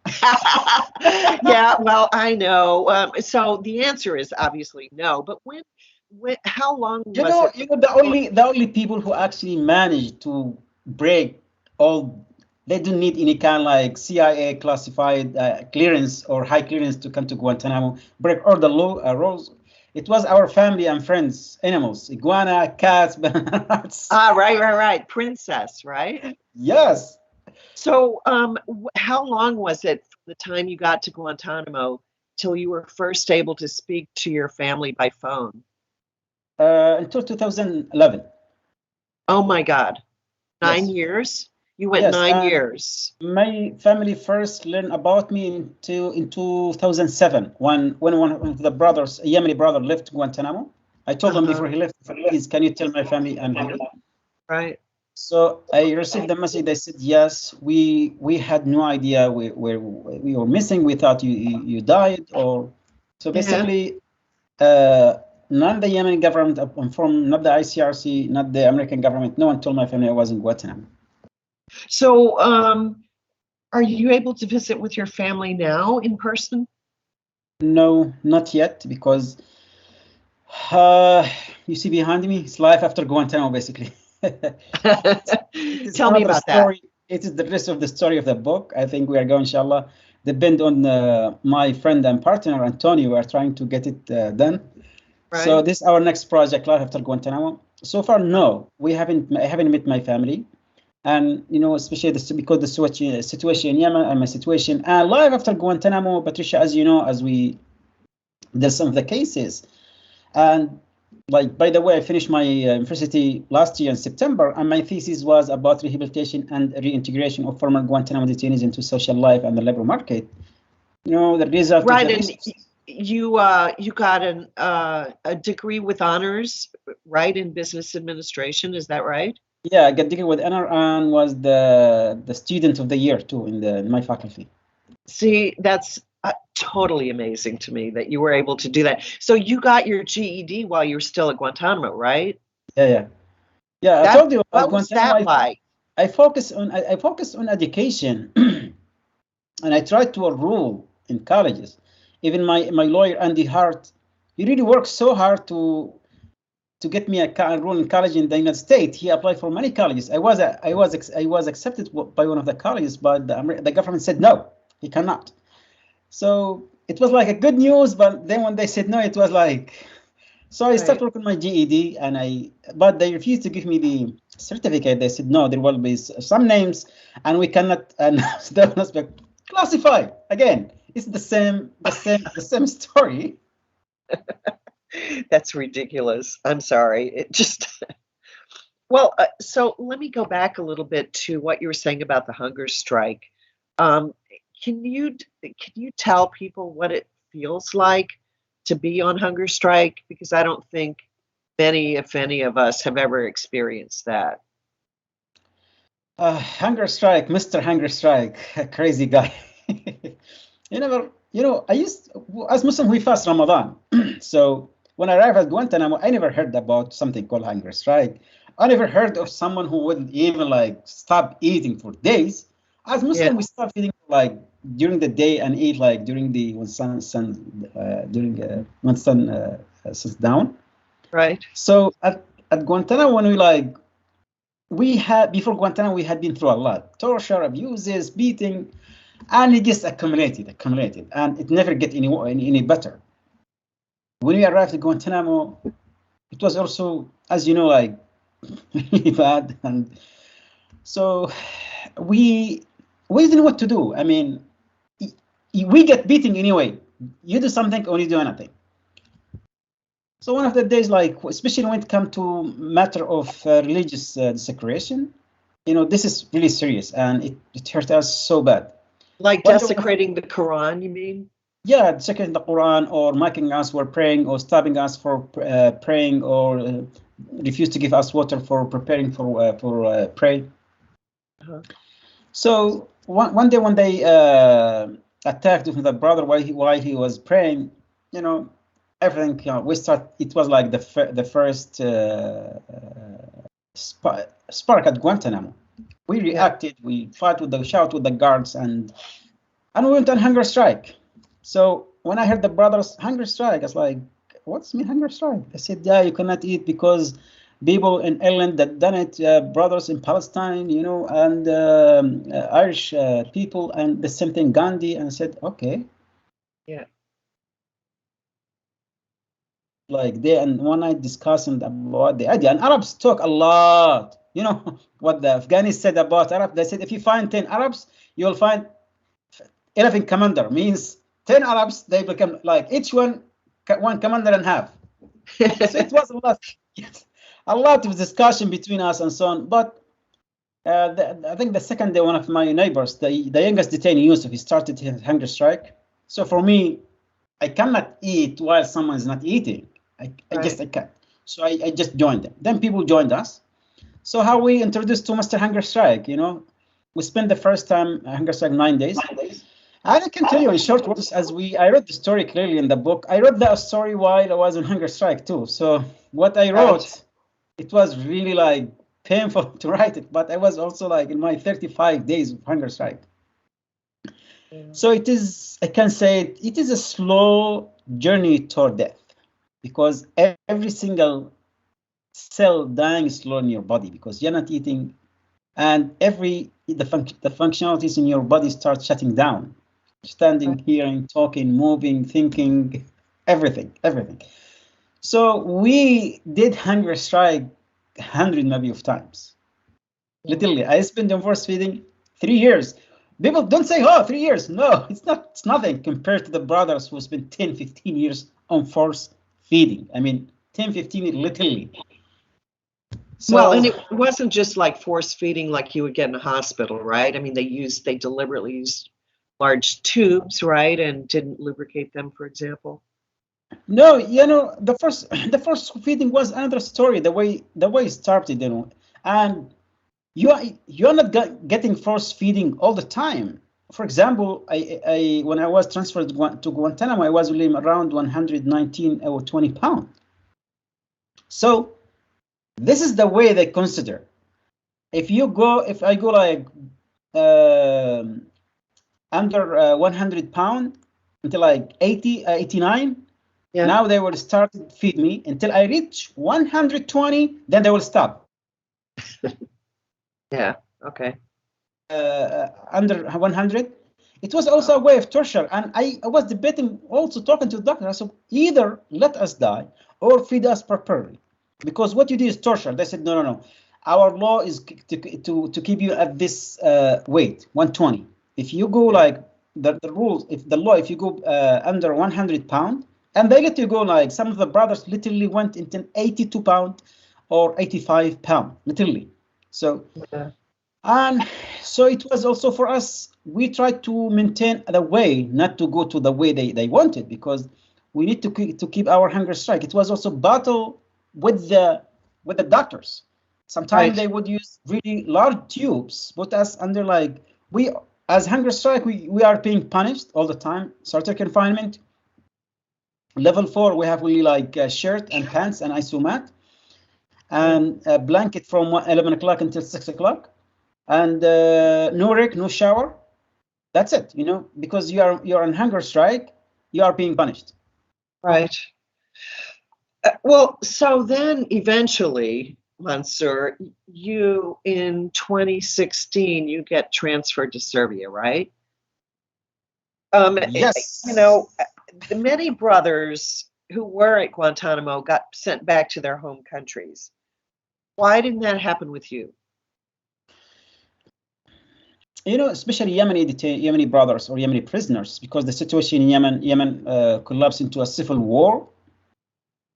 Speaker 5: Yeah, well, I know. So the answer is obviously no. But how long was it?
Speaker 3: The only people who actually managed to break all, they didn't need any kind of like CIA classified clearance or high clearance to come to Guantanamo, break all the rules. It was our family and friends, animals, iguana, cats, bananas.
Speaker 5: Right. Princess, right?
Speaker 3: Yes.
Speaker 5: So how long was it from the time you got to Guantanamo till you were first able to speak to your family by phone?
Speaker 3: Until 2011.
Speaker 5: Oh my God. 9
Speaker 3: Yes.
Speaker 5: years? You went 9 years.
Speaker 3: My family first learned about me in 2007 when one of the brothers, a Yemeni brother, left Guantanamo. I told him before he left, please, can you tell my family I'm here?
Speaker 5: Right.
Speaker 3: So I received the message. They said, yes, we had no idea where we were missing. We thought you died, or so basically, not the Yemeni government informed, not the ICRC, not the American government. No one told my family I was in Guantanamo.
Speaker 5: So, are you able to visit with your family now in person?
Speaker 3: No, not yet, because you see behind me, it's life after Guantanamo, basically.
Speaker 5: Tell me about that.
Speaker 3: It is the rest of the story of the book. I think we are going, inshallah, depend on my friend and partner, Antonio. We are trying to get it done. Right. So this is our next project, life after Guantanamo. So far, no, I haven't met my family. And, especially because the situation in Yemen and my situation. And live after Guantanamo, Patricia, as you know, there's some of the cases. And like, by the way, I finished my university last year in September, and my thesis was about rehabilitation and reintegration of former Guantanamo detainees into social life and the labor market. The result.
Speaker 5: Right, and you got a degree with honors, right, in business administration. Is that right?
Speaker 3: Yeah, I got degree with honor and was the student of the year too in my faculty.
Speaker 5: See, that's totally amazing to me that you were able to do that. So you got your GED while you were still at Guantanamo, right?
Speaker 3: Yeah. I told you at
Speaker 5: What was
Speaker 3: Guantanamo,
Speaker 5: that like?
Speaker 3: I focus on education, and I tried to enroll in colleges. Even my lawyer Andy Hart, he really worked so hard to get me enrolled in college in the United States. He applied for many colleges. I was accepted by one of the colleges, but the government said no, he cannot. So it was like a good news, but then when they said no, it was like. So I started working my GED, but they refused to give me the certificate. They said no, there will be some names, and we cannot announce them as classified. Again, it's the same story.
Speaker 5: That's ridiculous. I'm sorry. It just. Well, so let me go back a little bit to what you were saying about the hunger strike. Can you tell people what it feels like to be on hunger strike? Because I don't think many, if any of us, have ever experienced that.
Speaker 3: Hunger strike, Mr. Hunger Strike, a crazy guy. As Muslim, we fast Ramadan. So when I arrived at Guantanamo, I never heard about something called hunger strike. I never heard of someone who wouldn't even like stop eating for days. As Muslim, we stop eating like during the day and eat like during when sun sets down.
Speaker 5: Right.
Speaker 3: So at Guantanamo, when before Guantanamo, we had been through a lot: torture, abuses, beating, and it just accumulated, and it never get any better. When we arrived at Guantanamo, it was also, as you know, like really bad, and so we didn't know what to do. I mean, we get beaten anyway. You do something or you do nothing. So one of the days, like especially when it comes to matter of religious desecration, this is really serious, and it hurt us so bad.
Speaker 5: Like desecrating the Quran, you mean?
Speaker 3: Yeah, desecrating the Quran, or making us were praying, or stopping us for praying, or refuse to give us water for preparing for pray.
Speaker 5: Uh-huh.
Speaker 3: So one day when they attacked the brother while he was praying, everything we start. It was like the first spark at Guantanamo. We reacted. We shout with the guards, and we went on hunger strike. So when I heard the brothers hunger strike, I was like, "What's mean hunger strike?" They said, "Yeah, you cannot eat because people in Ireland that done it, brothers in Palestine, and Irish people, and the same thing Gandhi." And I said, "Okay."
Speaker 5: Yeah.
Speaker 3: Like and one night discussing about the idea, and Arabs talk a lot. What the Afghanis said about Arabs. They said if you find 10 Arabs, you will find 11 commander. Means 10 Arabs, they become like each one commander and half. So it was a lot of discussion between us and so on. But I think the second day, one of my neighbors, the youngest detainee, Yusuf, he started his hunger strike. So for me, I cannot eat while someone is not eating. I can't. So I just joined them. Then people joined us. So how we introduced to Mr. Hunger Strike, we spent the first time Hunger Strike 9 days. And I can tell you in short words, I wrote the story clearly in the book. I wrote that story while I was on hunger strike too. So what I wrote, it was really like painful to write it, but I was also like in my 35 days of hunger strike. So it is, I can say it is a slow journey toward death, because every single cell dying slowly in your body because you're not eating, and the functionalities in your body start shutting down. Standing, hearing, talking, moving, thinking, everything. So we did hunger strike 100 maybe of times. Literally, I spent on force feeding 3 years. People don't say, "Oh, 3 years." No, it's nothing compared to the brothers who spent 10, 15 years on force feeding. I mean, 10, 15 literally.
Speaker 5: So, well, and it wasn't just like force feeding like you would get in a hospital, right? I mean, they deliberately used large tubes, right, and didn't lubricate them, for example.
Speaker 3: No, the first feeding was another story. The way it started, and you're not getting force feeding all the time. For example, I when I was transferred to Guantanamo, I was weighing around 119 or 20 pounds. So this is the way they consider. If I go like under 100 pounds until like 80, 89,
Speaker 5: Yeah.
Speaker 3: now they will start to feed me until I reach 120, then they will stop.
Speaker 5: Yeah. Okay.
Speaker 3: Under 100. It was also a way of torture, and I was debating, also talking to the doctor. I said, either let us die or feed us properly, because what you do is torture. They said, no. Our law is to keep you at this weight, 120. If you go like the rules, if you go under 100 pounds, and they let you go, like some of the brothers literally went into 82 pounds or 85 pounds, literally. So.
Speaker 5: Yeah.
Speaker 3: And so it was also for us, we tried to maintain the way, not to go to the way they wanted, because we need to keep our hunger strike. It was also battle with the doctors. Sometimes they would use really large tubes, put us under like, as hunger strike, we are being punished all the time. Solitary confinement. Level 4, we have really like a shirt and pants and isomat, and a blanket from 11 o'clock until 6 o'clock. And no rec, no shower. That's it, because you're on hunger strike, you are being punished.
Speaker 5: Right. Well, so then eventually, Mansoor, you in 2016, you get transferred to Serbia, right?
Speaker 3: Yes.
Speaker 5: The many brothers who were at Guantanamo got sent back to their home countries. Why didn't that happen with you?
Speaker 3: Especially Yemeni brothers or Yemeni prisoners, because the situation in Yemen collapsed into a civil war,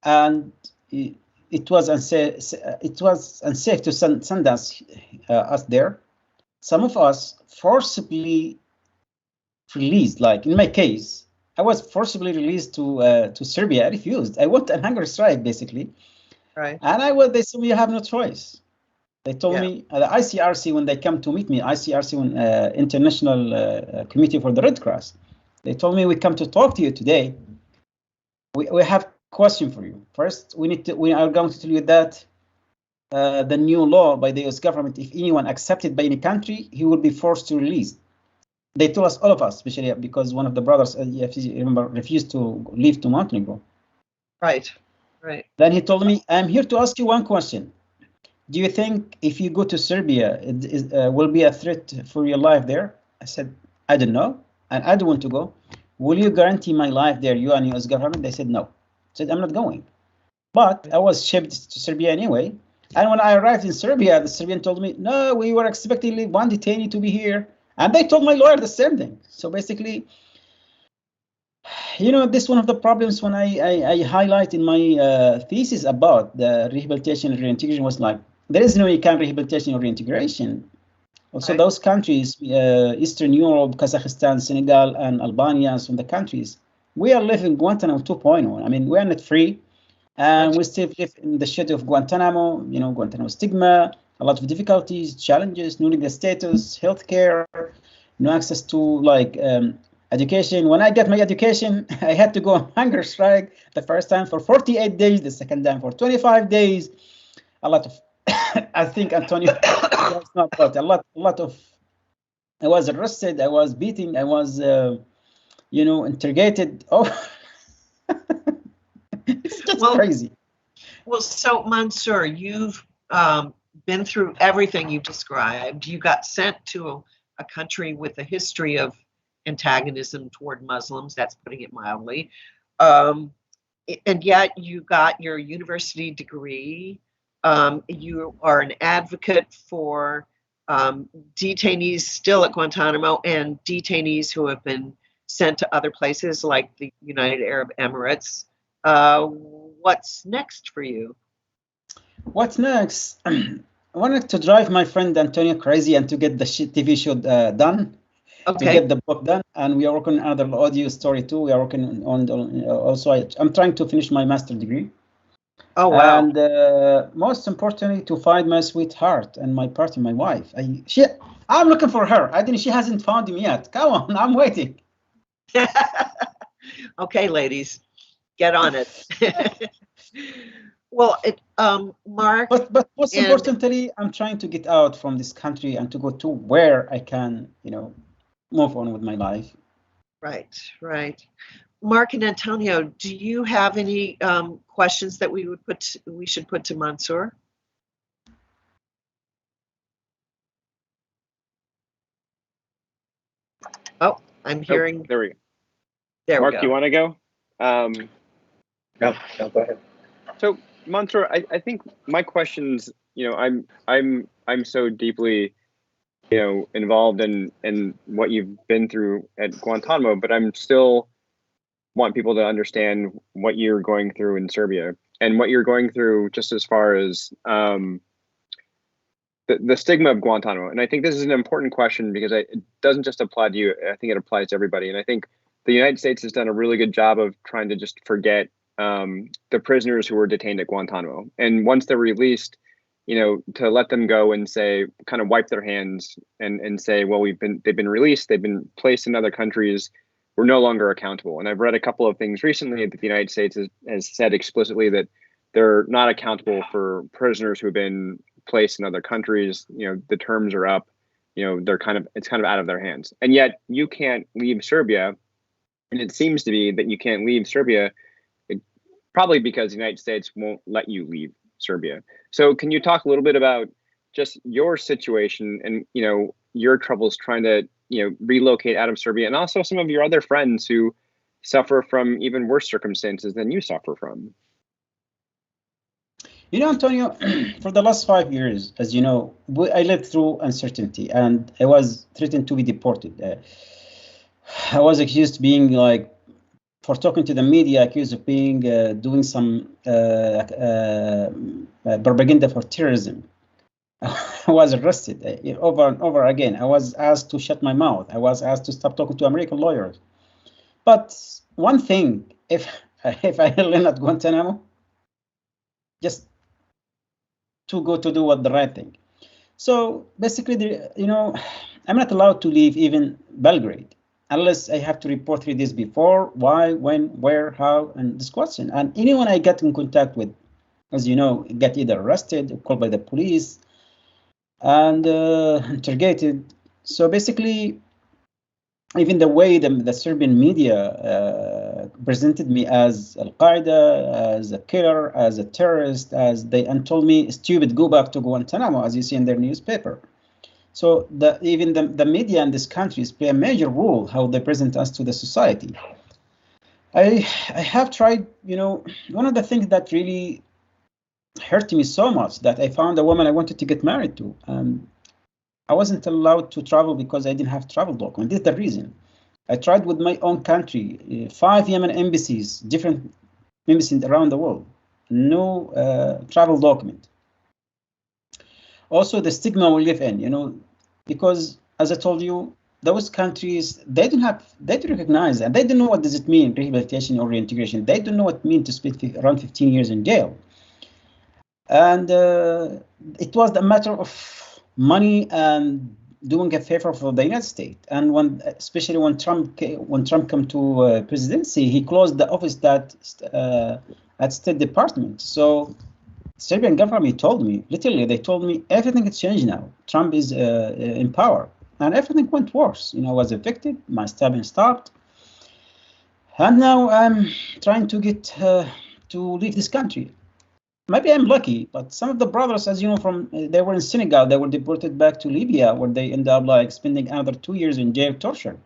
Speaker 3: and it was unsafe. It was unsafe to send us there. Some of us forcibly released. Like in my case, I was forcibly released to Serbia. I refused. I went on hunger strike basically,
Speaker 5: Right.
Speaker 3: And they said, we have no choice. They told me, the ICRC, when they come to meet me, ICRC, International Committee for the Red Cross, they told me, we come to talk to you today. We have a question for you. First, we are going to tell you that the new law by the US government, if anyone accepted by any country, he will be forced to release. They told us, all of us, especially because one of the brothers, remember, refused to leave to Montenegro.
Speaker 5: Right.
Speaker 3: Then he told me, I'm here to ask you one question. Do you think if you go to Serbia, it will be a threat for your life there? I said, I don't know, and I don't want to go. Will you guarantee my life there, you and US government? They said, no. I said, I'm not going. But I was shipped to Serbia anyway. And when I arrived in Serbia, the Serbian told me, no, we were expecting one detainee to be here. And they told my lawyer the same thing. So basically, this is one of the problems when I highlight in my thesis about the rehabilitation and reintegration was like, there is no kind of rehabilitation or reintegration. Also, those countries, Eastern Europe, Kazakhstan, Senegal, and Albania, some of the countries, we are living Guantanamo 2.0. I mean, we are not free, and we still live in the shadow of Guantanamo. Guantanamo stigma, a lot of difficulties, challenges, no legal status, healthcare, no access to like education. When I got my education, I had to go on hunger strike the first time for 48 days, the second time for 25 days. A lot of I think Antonio was not but a lot of. I was arrested. I was beaten. I was, interrogated. Oh, it's just crazy.
Speaker 5: Well, so Mansoor, you've been through everything you've described. You got sent to a country with a history of antagonism toward Muslims. That's putting it mildly. And yet you got your university degree. You are an advocate for detainees still at Guantanamo and detainees who have been sent to other places like the United Arab Emirates. What's next for you?
Speaker 3: What's next? I wanted to drive my friend Antonio crazy and to get the TV show done. Okay. To get the book done, and we are working on another audio story too. We are working on also. I'm trying to finish my master's degree.
Speaker 5: Oh, wow.
Speaker 3: And most importantly, to find my sweetheart and my partner, my wife. I'm looking for her. She hasn't found him yet. Come on, I'm waiting.
Speaker 5: Okay, ladies, get on it. Well, Mark.
Speaker 3: But most importantly, I'm trying to get out from this country and to go to where I can, move on with my life.
Speaker 5: Right, right. Mark and Antonio, do you have any questions that we should put to Mansoor? Oh, I'm hearing.
Speaker 2: Oh, there we go.
Speaker 5: There
Speaker 2: Mark,
Speaker 5: we go.
Speaker 2: you want to go?
Speaker 4: No, go ahead.
Speaker 2: So, Mansoor, I think my questions, I'm so deeply, involved in what you've been through at Guantanamo, but I'm still want people to understand what you're going through in Serbia and what you're going through just as far as the stigma of Guantanamo. And I think this is an important question because it doesn't just apply to you. I think it applies to everybody. And I think the United States has done a really good job of trying to just forget the prisoners who were detained at Guantanamo. And once they're released, to let them go and say, kind of wipe their hands and say, well, they've been released, they've been placed in other countries, we're no longer accountable. And I've read a couple of things recently that the United States has said explicitly that they're not accountable for prisoners who have been placed in other countries. The terms are up, it's kind of out of their hands. And yet you can't leave Serbia. And it seems to be that you can't leave Serbia, probably because the United States won't let you leave Serbia. So can you talk a little bit about just your situation and, your troubles trying to, relocate out of Serbia, and also some of your other friends who suffer from even worse circumstances than you suffer from?
Speaker 3: Antonio, for the last 5 years, as you know, I lived through uncertainty and I was threatened to be deported. I was accused of being for talking to the media, accused of being doing some propaganda for terrorism. I was arrested over and over again. I was asked to shut my mouth. I was asked to stop talking to American lawyers. But one thing, if I learn at Guantanamo, just to go to do the right thing. So basically, I'm not allowed to leave even Belgrade unless I have to report 3 days before. Why, when, where, how, and this question. And anyone I get in contact with, as you know, get either arrested or called by the police and interrogated. So basically, even the way the Serbian media presented me as Al-Qaeda, as a killer, as a terrorist, and told me, stupid, go back to Guantanamo, as you see in their newspaper. So even the media in these countries play a major role how they present us to the society. I have tried, one of the things that really hurt me so much, that I found a woman I wanted to get married to. I wasn't allowed to travel because I didn't have travel document. This is the reason. I tried with my own country, 5 Yemen embassies, different embassies around the world, no travel document. Also, the stigma we live in, because as I told you, those countries, they don't recognize, and they don't know what does it mean, rehabilitation or reintegration. They don't know what it means to spend around 15 years in jail. And it was a matter of money and doing a favor for the United States. And especially when Trump came to presidency, he closed the office at State Department. So Serbian government told me, literally, they told me everything has changed now. Trump is in power, and everything went worse. I was evicted, my studying stopped, and now I'm trying to get to leave this country. Maybe I'm lucky, but some of the brothers, as you know, they were in Senegal, they were deported back to Libya, where they end up spending another 2 years in jail, torture.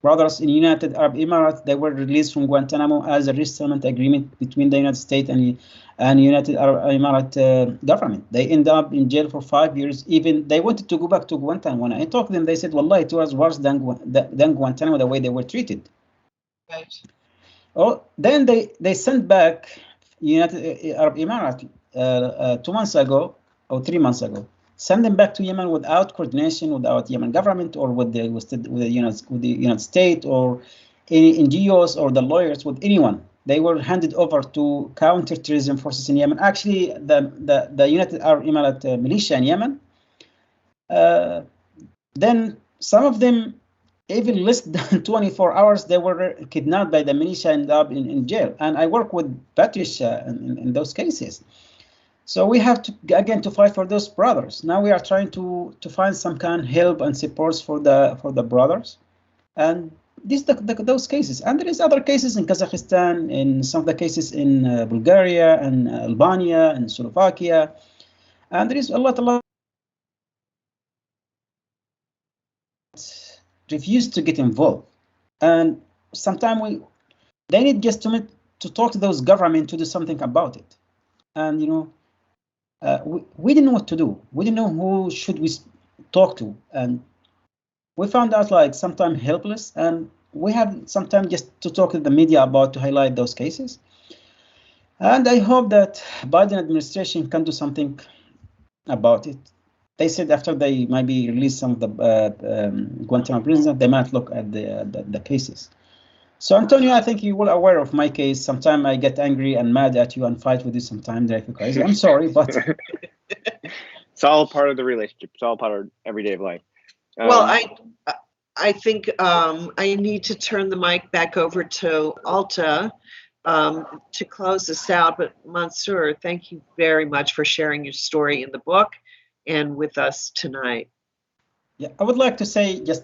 Speaker 3: Brothers in United Arab Emirates, they were released from Guantanamo as a resettlement agreement between the United States and United Arab Emirates government. They end up in jail for 5 years. Even they wanted to go back to Guantanamo. When I talked to them, they said, "Wallah, it was worse than Guantanamo, the way they were treated."
Speaker 5: Right.
Speaker 3: Oh, then they sent back United Arab Emirates 2 months ago or 3 months ago, send them back to Yemen without coordination, without Yemen government or with the United States or any NGOs or the lawyers, with anyone. They were handed over to counterterrorism forces in Yemen. Actually, the United Arab Emirates militia in Yemen. Then some of them, even less than 24 hours, they were kidnapped by the militia and ended up in jail. And I work with Patricia in those cases. So we have to, again, to fight for those brothers. Now we are trying to find some kind of help and supports for the brothers. And those cases. And there is other cases in Kazakhstan, in some of the cases in Bulgaria and Albania and Slovakia. And there is a lot refuse to get involved. And sometimes they need just to talk to those government to do something about it. And, you know, we didn't know what to do. We didn't know who should we talk to. And we found out like sometimes helpless, and we have sometimes just to talk to the media about to highlight those cases. And I hope that Biden administration can do something about it. They said after they maybe release some of the Guantanamo prisoners, they might look at the cases. So Antonio, I think you were aware of my case. Sometimes I get angry and mad at you and fight with you sometimes. I'm sorry, but
Speaker 2: it's all part of the relationship. It's all part of everyday life.
Speaker 5: Well, I think I need to turn the mic back over to Alta to close this out. But Mansoor, thank you very much for sharing your story in the book and with us tonight.
Speaker 3: Yeah, I would like to say just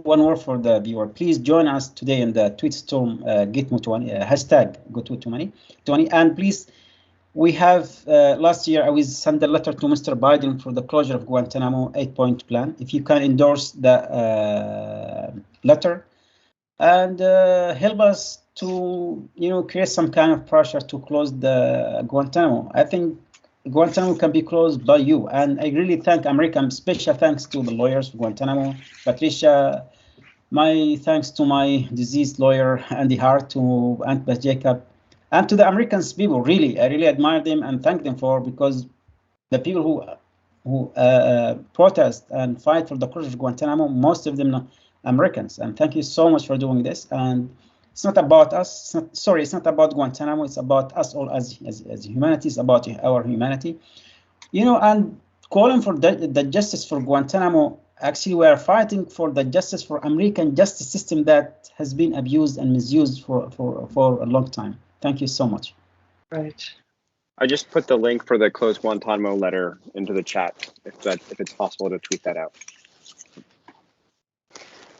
Speaker 3: one word for the viewer. Please join us today in the tweet storm #Gitmo20 hashtag #Go2020, and please. We have, last year, I will send a letter to Mr. Biden for the closure of Guantanamo 8-point plan. If you can endorse the letter and help us to, you know, create some kind of pressure to close the Guantanamo. I think Guantanamo can be closed by you. And I really thank American, special thanks to the lawyers for Guantanamo, Patricia. My thanks to my deceased lawyer, Andy Hart, to Aunt Beth Jacob. And to the Americans people, really, I really admire them and thank them for, because the people who protest and fight for the closure of Guantanamo, most of them are Americans. And thank you so much for doing this. And it's not about us. It's not about Guantanamo. It's about us all as humanity. It's about our humanity, you know. And calling for the justice for Guantanamo. Actually, we are fighting for the justice for American justice system that has been abused and misused for a long time. Thank you so much.
Speaker 5: Right.
Speaker 2: I just put the link for the closed Guantanamo letter into the chat, if it's possible to tweet that out.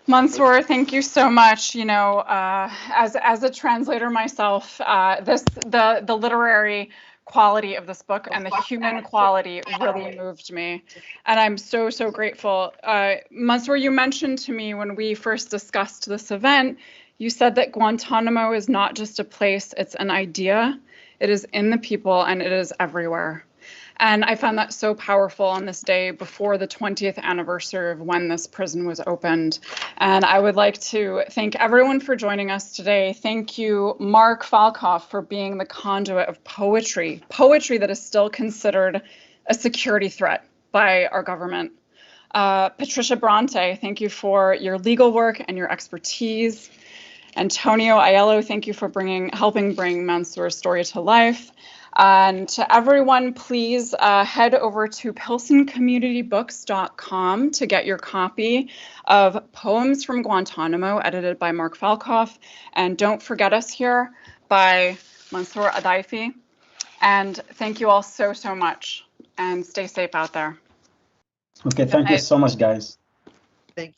Speaker 1: Mansoor, thank you so much. You know, as a translator myself, the literary quality of this book and the human quality really moved me, and I'm so grateful. Mansoor, you mentioned to me when we first discussed this event, you said that Guantanamo is not just a place, it's an idea. It is in the people and it is everywhere. And I found that so powerful on this day before the 20th anniversary of when this prison was opened. And I would like to thank everyone for joining us today. Thank you, Marc Falkoff, for being the conduit of poetry that is still considered a security threat by our government. Patricia Bronte, thank you for your legal work and your expertise. Antonio Aiello, thank you for helping bring Mansoor's story to life. And to everyone, please head over to pilsencommunitybooks.com to get your copy of Poems from Guantanamo, edited by Marc Falkoff. And Don't Forget Us Here by Mansoor Adayfi. And thank you all so much. And stay safe out there.
Speaker 3: Okay, thank you so much, guys.
Speaker 5: Thank you.